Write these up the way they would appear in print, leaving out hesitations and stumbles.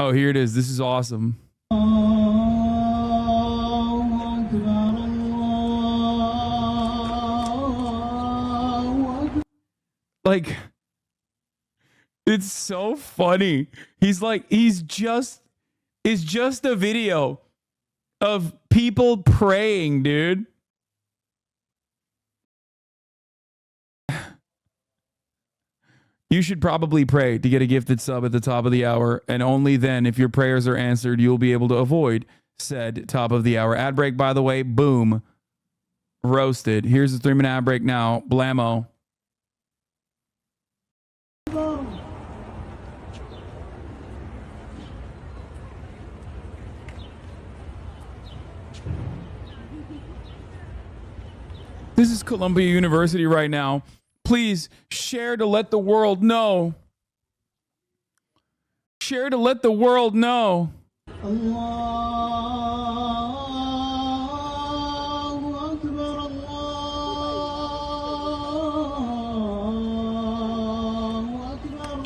Oh, here it is. This is awesome. Like, it's so funny. He's like, it's just a video of people praying, dude. You should probably pray to get a gifted sub at the top of the hour, and only then, if your prayers are answered, you'll be able to avoid said top of the hour ad break. By the way, boom, roasted. Here's the 3-minute ad break now. Blammo. This is Columbia University right now. Please share to let the world know. Share to let the world know. Allahu Akbar, Allahu Akbar.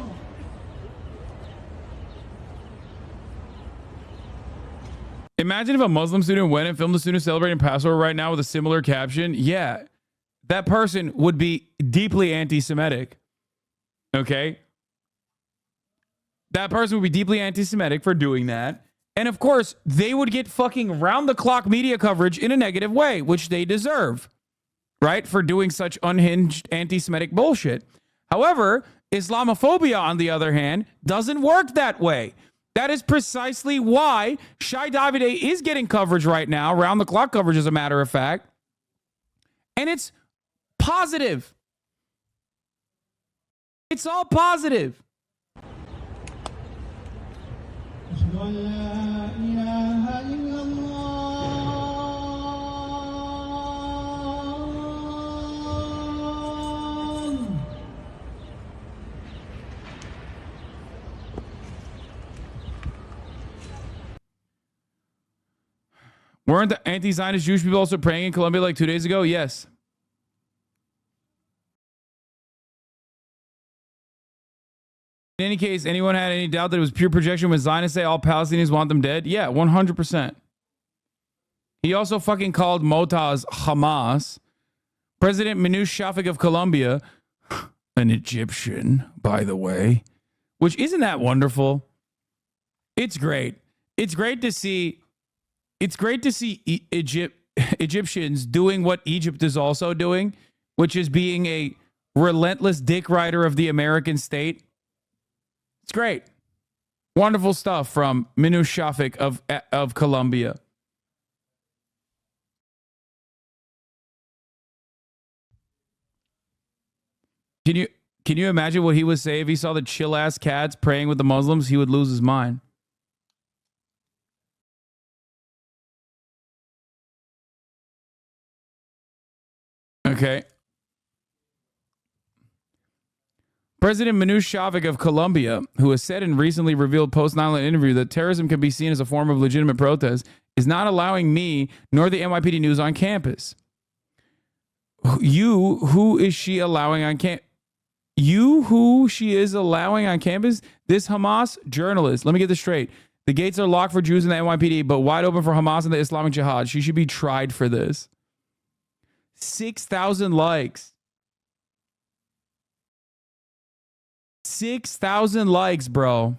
Imagine if a Muslim student went and filmed the student celebrating Passover right now with a similar caption. Yeah. That person would be deeply anti-Semitic. Okay? That person would be deeply anti-Semitic for doing that. And of course, they would get fucking round-the-clock media coverage in a negative way, which they deserve, right? For doing such unhinged anti-Semitic bullshit. However, Islamophobia, on the other hand, doesn't work that way. That is precisely why Shai Davide is getting coverage right now, round-the-clock coverage, as a matter of fact. And it's positive. It's all positive. Weren't the anti-Zionist Jewish people also praying in Colombia like 2 days ago? Yes. In any case, anyone had any doubt that it was pure projection when Zionists say all Palestinians want them dead? Yeah, 100%. He also fucking called Motaz Hamas. President Minouche Shafik of Colombia, an Egyptian, by the way, which isn't that wonderful? It's great. It's great to see Egyptians doing what Egypt is also doing, which is being a relentless dick rider of the American state. It's great. Wonderful stuff from Minouche Shafik of Colombia. Can you imagine what he would say if he saw the chill-ass cats praying with the Muslims? He would lose his mind. Okay. President Minouche Shafik of Colombia, who has said in recently revealed post-9/11 interview that terrorism can be seen as a form of legitimate protest, is not allowing me nor the NYPD News on campus. Who is she allowing on campus? Who she is allowing on campus? This Hamas journalist. Let me get this straight. The gates are locked for Jews in the NYPD, but wide open for Hamas and the Islamic Jihad. She should be tried for this. 6,000 likes. 6,000 likes, bro.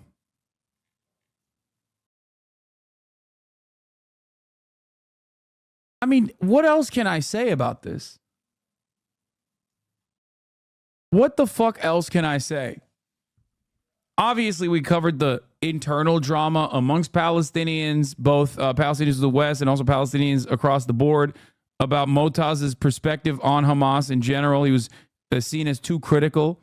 I mean, what else can I say about this? What the fuck else can I say? Obviously, we covered the internal drama amongst Palestinians, both Palestinians of the West and also Palestinians across the board, about Motaz's perspective on Hamas in general. He was seen as too critical.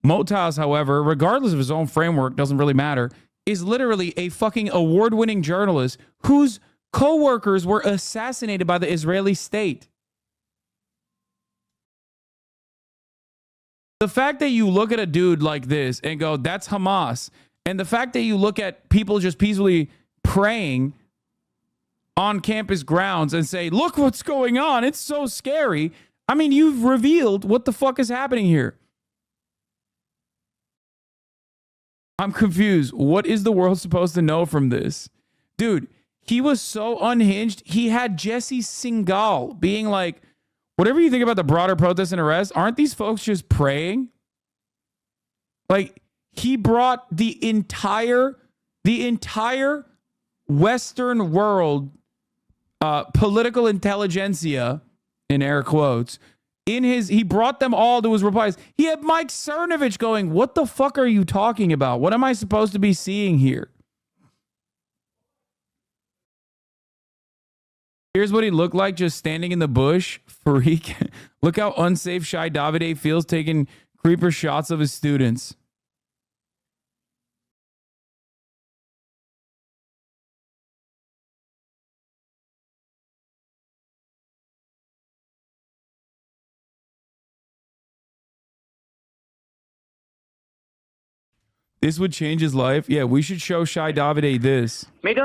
Motaz, however, regardless of his own framework, doesn't really matter, is literally a fucking award-winning journalist whose co-workers were assassinated by the Israeli state. The fact that you look at a dude like this and go, that's Hamas, and the fact that you look at people just peacefully praying on campus grounds and say, look what's going on, it's so scary. I mean, you've revealed what the fuck is happening here. I'm confused. What is the world supposed to know from this? Dude, he was so unhinged. He had Jesse Singal being like, whatever you think about the broader protests and arrests, aren't these folks just praying? Like, he brought the entire Western world political intelligentsia, in air quotes, he brought them all to his replies. He had Mike Cernovich going, what the fuck are you talking about? What am I supposed to be seeing here? Here's what he looked like just standing in the bush. Freak. Look how unsafe Shai Davide feels taking creeper shots of his students. This would change his life. Yeah, we should show Shai Davide this. It's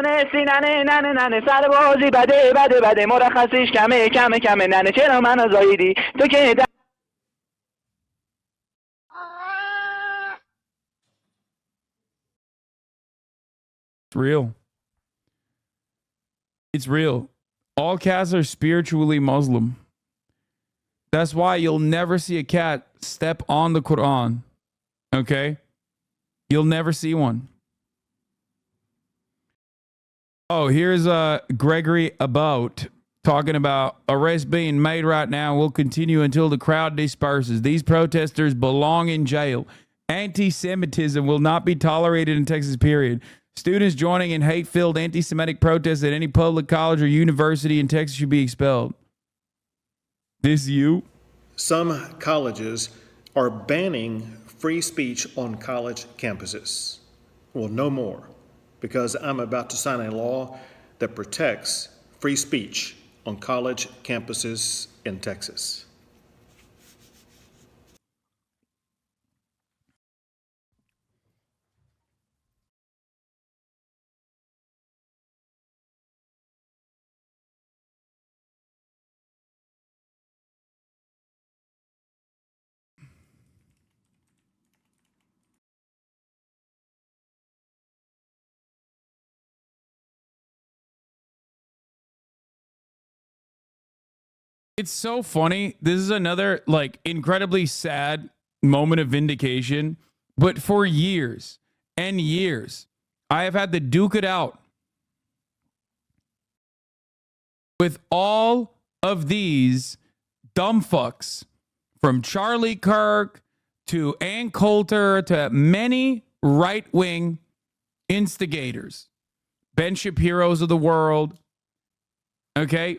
real. It's real. All cats are spiritually Muslim. That's why you'll never see a cat step on the Quran. Okay? You'll never see one. Oh, here's Gregory About talking about arrests being made right now will continue until the crowd disperses. These protesters belong in jail. Anti-Semitism will not be tolerated in Texas, period. Students joining in hate-filled anti-Semitic protests at any public college or university in Texas should be expelled. This you? Some colleges are banning free speech on college campuses. Well, no more, because I'm about to sign a law that protects free speech on college campuses in Texas. It's so funny. This is another like incredibly sad moment of vindication. But for years and years, I have had to duke it out with all of these dumb fucks, from Charlie Kirk to Ann Coulter to many right-wing instigators, Ben Shapiro's of the world. Okay.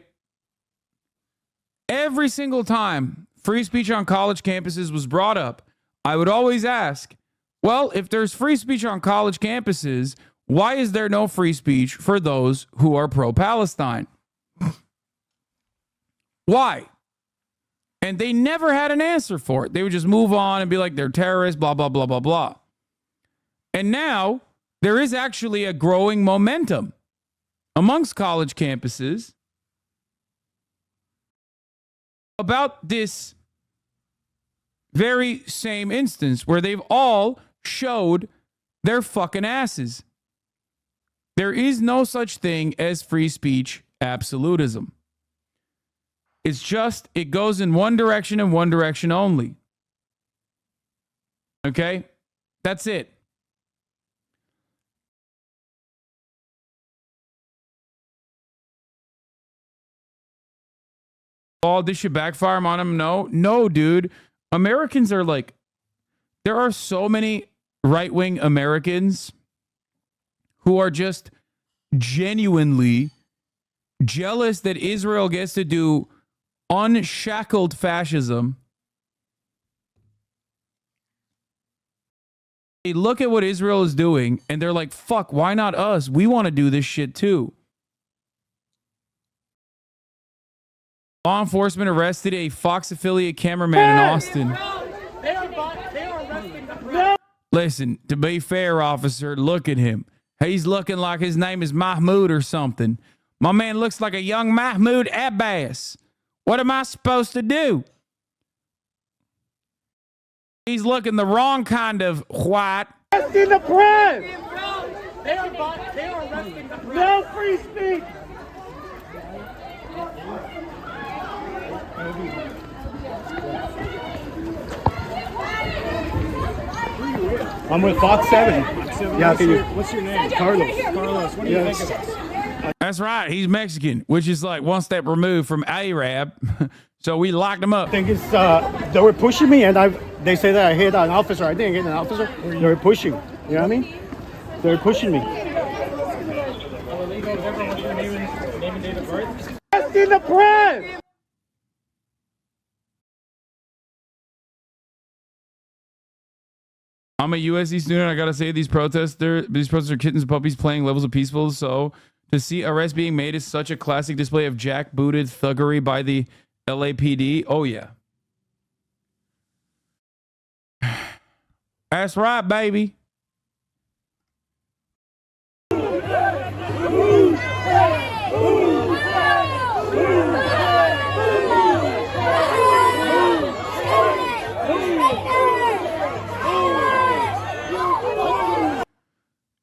Every single time free speech on college campuses was brought up, I would always ask, well, if there's free speech on college campuses, why is there no free speech for those who are pro-Palestine? Why? And they never had an answer for it. They would just move on and be like, they're terrorists, blah, blah, blah, blah, blah. And now there is actually a growing momentum amongst college campuses about this very same instance where they've all showed their fucking asses. There is no such thing as free speech absolutism. It's just, it goes in one direction and one direction only. Okay? That's it. Oh, this should backfire on him? No, dude. Americans are like, there are so many right-wing Americans who are just genuinely jealous that Israel gets to do unshackled fascism. They look at what Israel is doing and they're like, fuck, why not us? We want to do this shit too. Law enforcement arrested a Fox affiliate cameraman in Austin. Listen, to be fair, officer, look at him. He's looking like his name is Mahmoud or something. My man looks like a young Mahmoud Abbas. What am I supposed to do? He's looking the wrong kind of white. Arresting the press! They are arresting the press. No free speech! I'm with Fox 7. Yeah, what's your name? Carlos. Carlos, what do you think of us? That's right. He's Mexican, which is like one step removed from Arab. So we locked him up. I think it's, they were pushing me and they say that I hit an officer. I didn't hit an officer. They were pushing. You know what I mean? They were pushing me. Arresting the press! I'm a USC student. I gotta say, these protesters are kittens and puppies playing levels of peaceful. So to see arrests being made is such a classic display of jackbooted thuggery by the LAPD. Oh yeah, that's right, baby.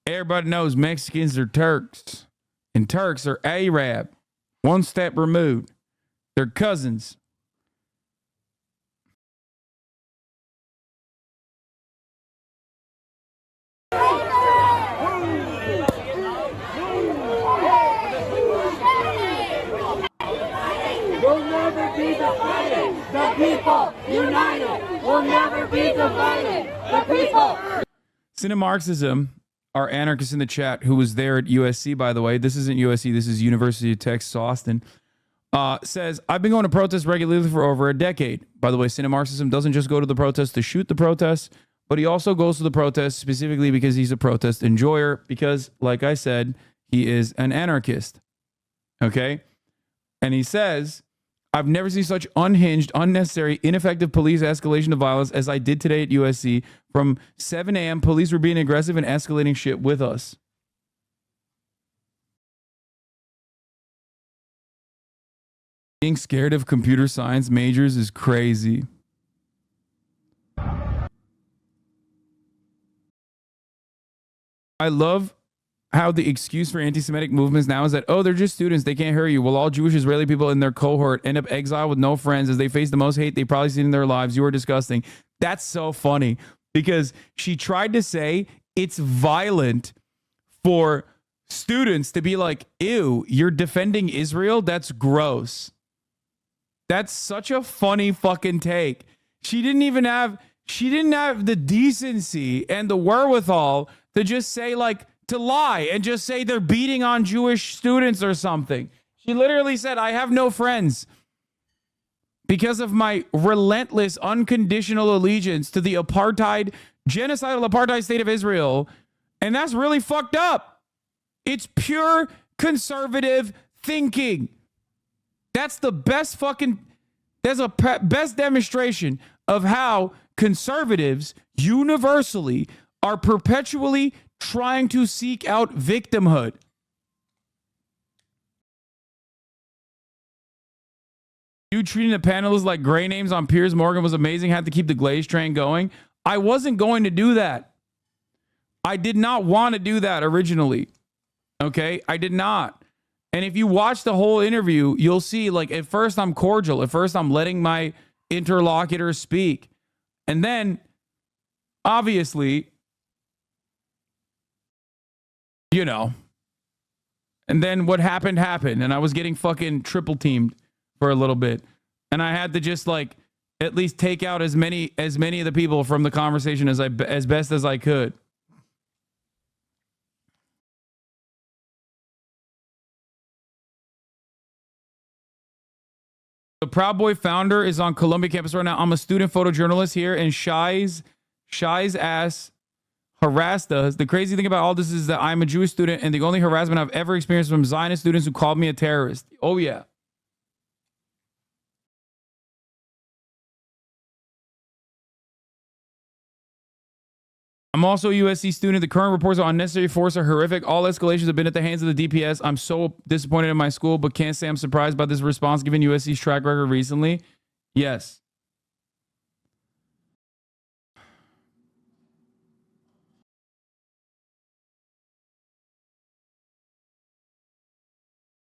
Everybody knows Mexicans are Turks, and Turks are Arab. One step removed. They're cousins. Will never be divided. The people united will never be divided. The people. Cinemarxism, our anarchist in the chat, who was there at USC, by the way, this isn't USC, this is University of Texas, Austin, says, I've been going to protests regularly for over a decade. By the way, Cinemarxism doesn't just go to the protests to shoot the protests, but he also goes to the protests specifically because he's a protest enjoyer, because, like I said, he is an anarchist. Okay? And he says, I've never seen such unhinged, unnecessary, ineffective police escalation of violence as I did today at USC. From 7 a.m., police were being aggressive and escalating shit with us. Being scared of computer science majors is crazy. I love how the excuse for anti-Semitic movements now is that, oh, they're just students, they can't hear you. Well, all Jewish Israeli people in their cohort end up exiled with no friends as they face the most hate they've probably seen in their lives. You are disgusting. That's so funny because she tried to say it's violent for students to be like, ew, you're defending Israel? That's gross. That's such a funny fucking take. She didn't have the decency and the wherewithal to just say, like, to lie and just say they're beating on Jewish students or something. She literally said, I have no friends because of my relentless, unconditional allegiance to the genocidal apartheid state of Israel. And that's really fucked up. It's pure conservative thinking. That's the best best demonstration of how conservatives universally are perpetually trying to seek out victimhood. You treating the panelists like gray names on Piers Morgan was amazing. Had to keep the Glaze train going. I wasn't going to do that. I did not want to do that originally. Okay? I did not. And if you watch the whole interview, you'll see, like, at first I'm cordial. At first I'm letting my interlocutor speak. And then, obviously, you know, and then what happened, and I was getting fucking triple teamed for a little bit. And I had to just, like, at least take out as many of the people from the conversation as best as I could. The Proud Boy founder is on Columbia campus right now. I'm a student photojournalist here, and Shy's ass harassed us. The crazy thing about all this is that I'm a Jewish student, and the only harassment I've ever experienced from Zionist students who called me a terrorist. Oh, yeah. I'm also a USC student. The current reports on unnecessary force are horrific. All escalations have been at the hands of the DPS. I'm so disappointed in my school, but can't say I'm surprised by this response given USC's track record recently. Yes.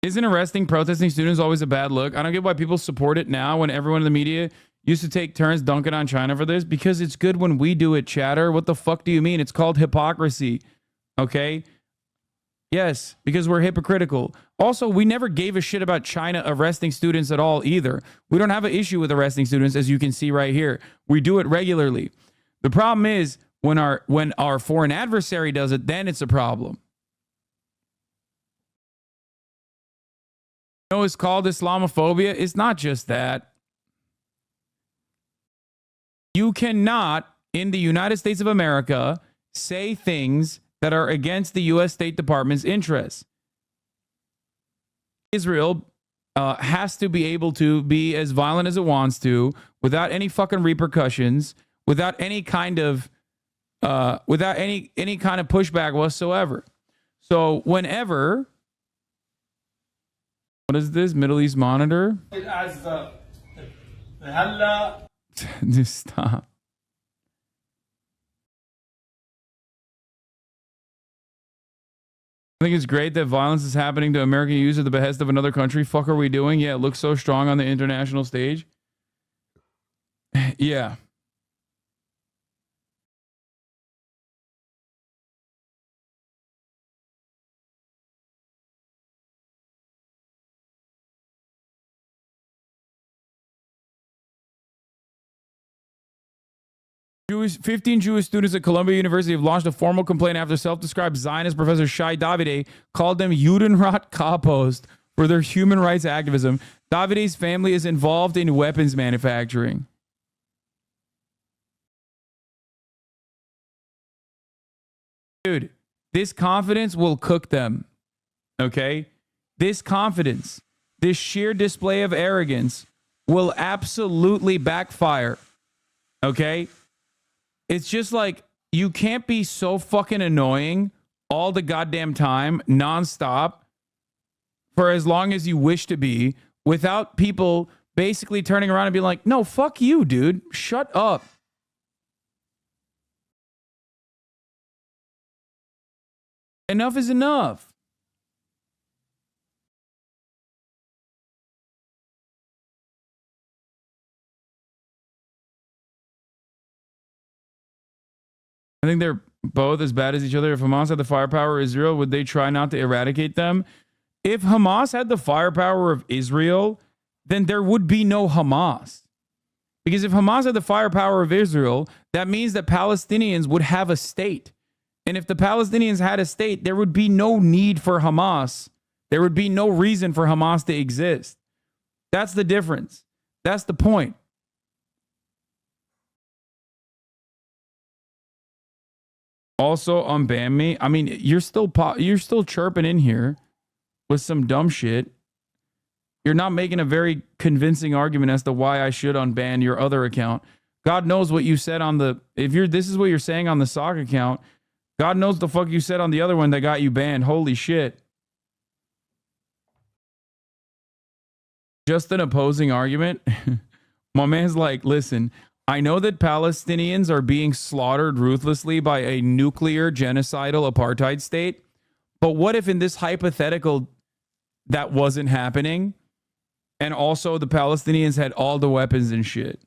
Isn't arresting protesting students always a bad look? I don't get why people support it now when everyone in the media used to take turns dunking on China for this, because it's good when we do it, chatter. What the fuck do you mean? It's called hypocrisy. Okay? Yes, because we're hypocritical. Also, we never gave a shit about China arresting students at all either. We don't have an issue with arresting students, as you can see right here. We do it regularly. The problem is when our foreign adversary does it, then it's a problem. You know, it's called Islamophobia. It's not just that. You cannot, in the United States of America, say things that are against the U.S. State Department's interests. Israel has to be able to be as violent as it wants to, without any fucking repercussions, without any kind of pushback whatsoever. So whenever, what is this? Middle East Monitor? Just stop. I think it's great that violence is happening to American youth at the behest of another country. Fuck are we doing? Yeah, it looks so strong on the international stage. Yeah. Jewish 15 Jewish students at Columbia University have launched a formal complaint after self-described Zionist Professor Shai Davide called them Judenrat Kapost for their human rights activism. Davide's family is involved in weapons manufacturing. Dude, this confidence will cook them. Okay? This confidence, this sheer display of arrogance will absolutely backfire. Okay? It's just like, you can't be so fucking annoying all the goddamn time, nonstop, for as long as you wish to be, without people basically turning around and being like, no, fuck you, dude. Shut up. Enough is enough. I think they're both as bad as each other. If Hamas had the firepower of Israel, would they try not to eradicate them? If Hamas had the firepower of Israel, then there would be no Hamas. Because if Hamas had the firepower of Israel, that means that Palestinians would have a state. And if the Palestinians had a state, there would be no need for Hamas. There would be no reason for Hamas to exist. That's the difference. That's the point. Also unban me. I mean, you're still chirping in here with some dumb shit. You're not making a very convincing argument as to why I should unban your other account. God knows what you said on the, this is what you're saying on the sock account. God knows the fuck you said on the other one that got you banned. Holy shit. Just an opposing argument. My man's like, listen, I know that Palestinians are being slaughtered ruthlessly by a nuclear genocidal apartheid state, but what if in this hypothetical that wasn't happening, and also the Palestinians had all the weapons and shit?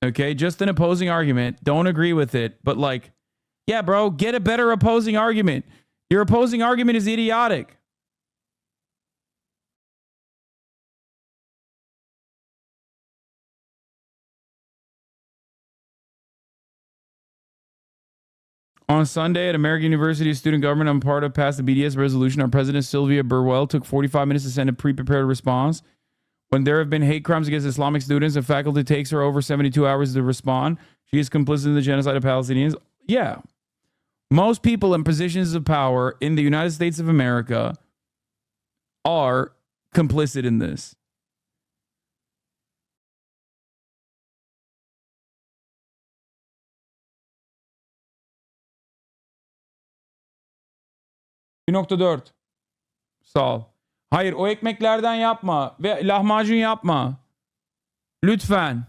Okay, just an opposing argument. Don't agree with it, but like, yeah, bro, get a better opposing argument. Your opposing argument is idiotic. On Sunday at American University Student Government, I'm part of passed the BDS resolution. Our president, Sylvia Burwell, took 45 minutes to send a pre-prepared response. When there have been hate crimes against Islamic students and faculty takes her over 72 hours to respond, she is complicit in the genocide of Palestinians. Yeah. Most people in positions of power in the United States of America are complicit in this. .4. Sağ ol. Hayır, o ekmeklerden yapma ve lahmacun yapma. Lütfen.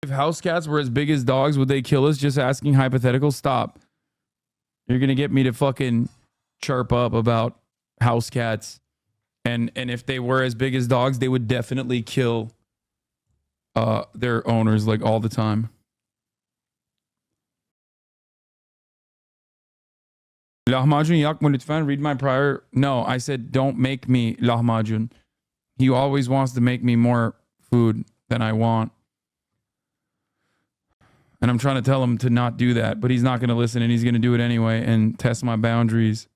If house cats were as big as dogs, would they kill us? Just asking hypothetical. Stop. You're gonna get me to fucking chirp up about house cats. And if they were as big as dogs, they would definitely kill their owners like all the time. Lahmacun yakma lütfen. Read my prior. No, I said don't make me lahmacun. He always wants to make me more food than I want. And I'm trying to tell him to not do that, but he's not going to listen, and he's going to do it anyway and test my boundaries.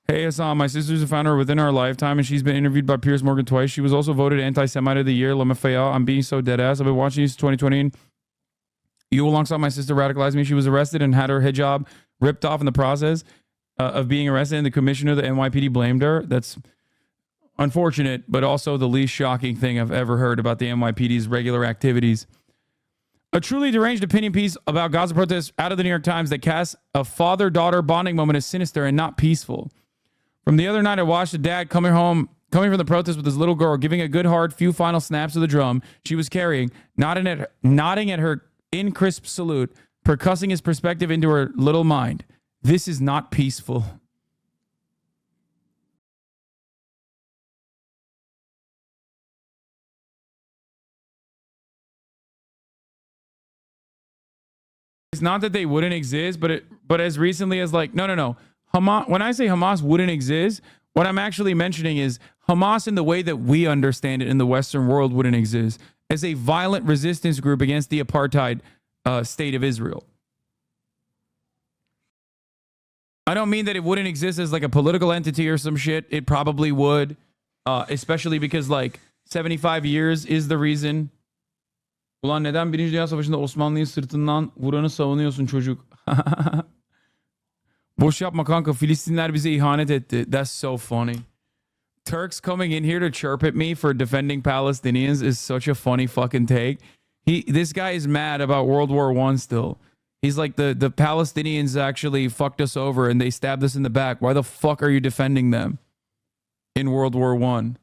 Hey, Hasan, my sister's a founder within our lifetime, and she's been interviewed by Piers Morgan twice. She was also voted Anti-Semite of the Year. I'm being so dead ass. I've been watching you since 2020. And you, alongside my sister, radicalized me. She was arrested and had her hijab ripped off in the process of being arrested, and the commissioner of the NYPD blamed her. That's unfortunate, but also the least shocking thing I've ever heard about the NYPD's regular activities. A truly deranged opinion piece about Gaza protests out of the New York Times that casts a father-daughter bonding moment as sinister and not peaceful. From the other night, I watched a dad coming from the protest with his little girl, giving a good hard few final snaps of the drum she was carrying, nodding at her in crisp salute, percussing his perspective into her little mind. This is not peaceful. It's not that they wouldn't exist, but as recently as like, no. Hamas, when I say Hamas wouldn't exist, what I'm actually mentioning is Hamas in the way that we understand it in the Western world wouldn't exist as a violent resistance group against the apartheid state of Israel. I don't mean that it wouldn't exist as like a political entity or some shit. It probably would, especially because like 75 years is the reason. Ulan neden Birinci Dünya Savaşı'nda Osmanlı'yı sırtından vuranı savunuyorsun çocuk? Boş yapma kanka. Filistinler bize ihanet etti. That's so funny. Turks coming in here to chirp at me for defending Palestinians is such a funny fucking take. This guy is mad about World War I still. He's like, the Palestinians actually fucked us over and they stabbed us in the back. Why the fuck are you defending them in World War I?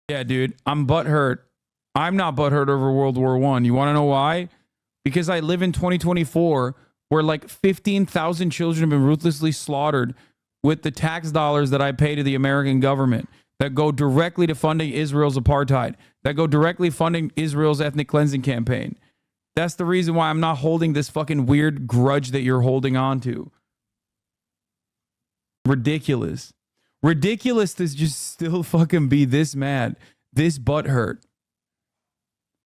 Yeah, dude, I'm butthurt. I'm not butthurt over World War I. You want to know why? Because I live in 2024 where like 15,000 children have been ruthlessly slaughtered with the tax dollars that I pay to the American government that go directly to funding Israel's apartheid, that go directly funding Israel's ethnic cleansing campaign. That's the reason why I'm not holding this fucking weird grudge that you're holding on to. Ridiculous. Ridiculous to just still fucking be this mad, this butthurt